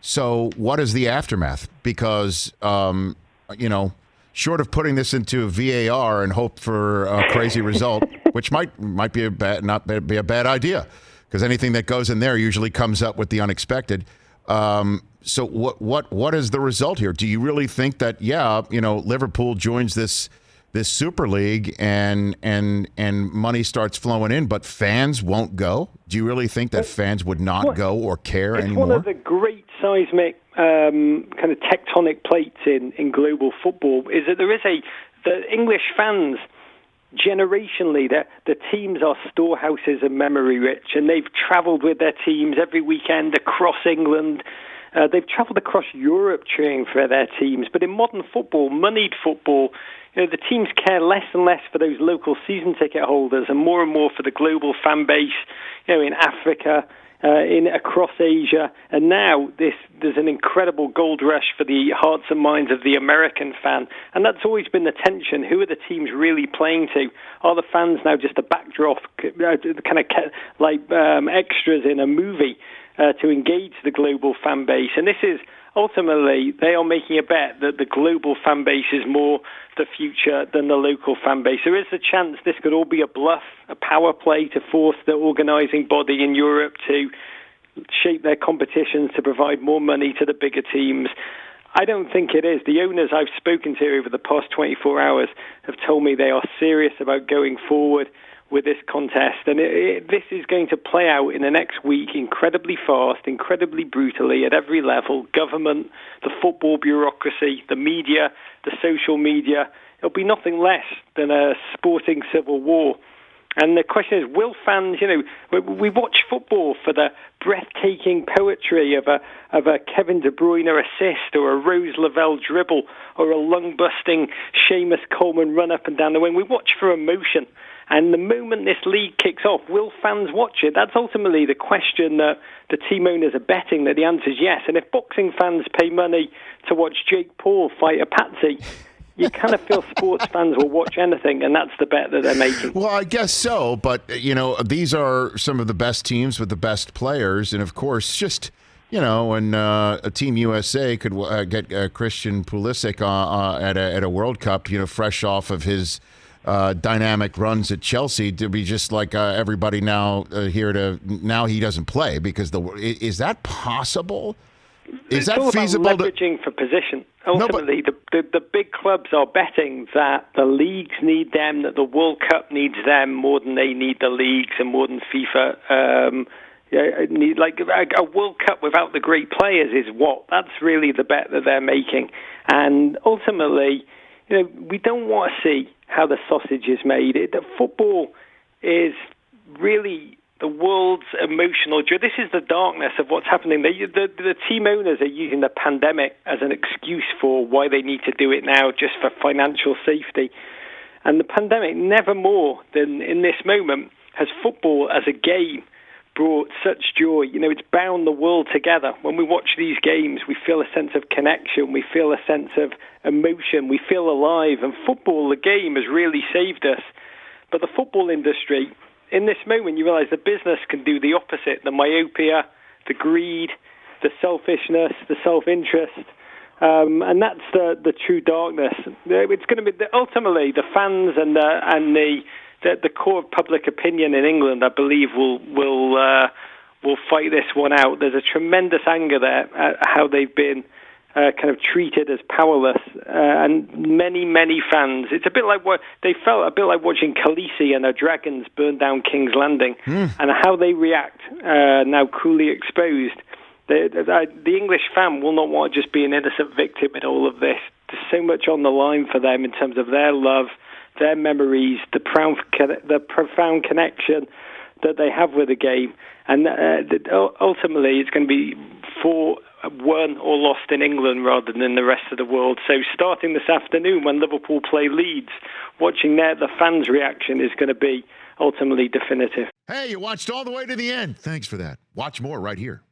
So what is the aftermath? Because, short of putting this into VAR and hope for a crazy result, which might be a bad idea, because anything that goes in there usually comes up with the unexpected. So what is the result here? Do you really think that Liverpool joins this Super League and money starts flowing in, but fans won't go? Do you really think that fans would not go or care anymore? It's one of the great seismic kind of tectonic plates in global football is that the English fans, generationally, the teams are storehouses of memory, Rich, and they've travelled with their teams every weekend across England. They've travelled across Europe cheering for their teams. But in modern football, moneyed football, the teams care less and less for those local season ticket holders and more for the global fan base, in Africa, across Asia. And now there's an incredible gold rush for the hearts and minds of the American fan. And that's always been the tension. Who are the teams really playing to? Are the fans now just a backdrop, kind of like extras in a movie to engage the global fan base? And this is ultimately, they are making a bet that the global fan base is more the future than the local fan base. There is a chance this could all be a bluff, a power play to force the organising body in Europe to shape their competitions to provide more money to the bigger teams. I don't think it is. The owners I've spoken to over the past 24 hours have told me they are serious about going forward with this contest. And this is going to play out in the next week incredibly fast, incredibly brutally at every level. Government, the football bureaucracy, the media, the social media. It'll be nothing less than a sporting civil war. And the question is, will fans, we watch football for the breathtaking poetry of a Kevin De Bruyne assist or a Rose Lavelle dribble or a lung-busting Seamus Coleman run up and down the wing. We watch for emotion. And the moment this league kicks off, will fans watch it? That's ultimately the question that the team owners are betting, that the answer is yes. And if boxing fans pay money to watch Jake Paul fight a patsy, you kind of feel sports fans will watch anything, and that's the bet that they're making. Well, I guess so, but, these are some of the best teams with the best players, and, of course, just, when a Team USA could get Christian Pulisic at a World Cup, fresh off of his dynamic runs at Chelsea, to be just like everybody now now he doesn't play because is that possible? Is that feasible? It's all about leveraging for position. Ultimately, the big clubs are betting that the leagues need them, that the World Cup needs them more than they need the leagues and more than FIFA need. Like a World Cup without the great players is what? That's really the bet that they're making. And ultimately, we don't want to see how the sausage is made. The football is really the world's emotional joy. This is the darkness of what's happening. The team owners are using the pandemic as an excuse for why they need to do it now, just for financial safety. And the pandemic, never more than in this moment, has football as a game brought such joy. It's bound the world together. When we watch these games, we feel a sense of connection. We feel a sense of emotion. We feel alive. And football, the game, has really saved us. But the football industry, in this moment, you realize the business can do the opposite. The myopia, the greed, the selfishness, the self-interest. And that's the true darkness. It's going to be ultimately the fans and the core of public opinion in England, I believe, will fight this one out. There's a tremendous anger there at how they've been kind of treated as powerless, and many fans. It's a bit like what they felt, a bit like watching Khaleesi and her dragons burn down King's Landing, and how they react now cruelly exposed. The English fan will not want to just be an innocent victim in all of this. There's so much on the line for them in terms of their love, their memories, the profound connection that they have with the game. And ultimately, it's going to be won or lost in England rather than in the rest of the world. So starting this afternoon when Liverpool play Leeds, watching the fans' reaction is going to be ultimately definitive. Hey, you watched all the way to the end. Thanks for that. Watch more right here.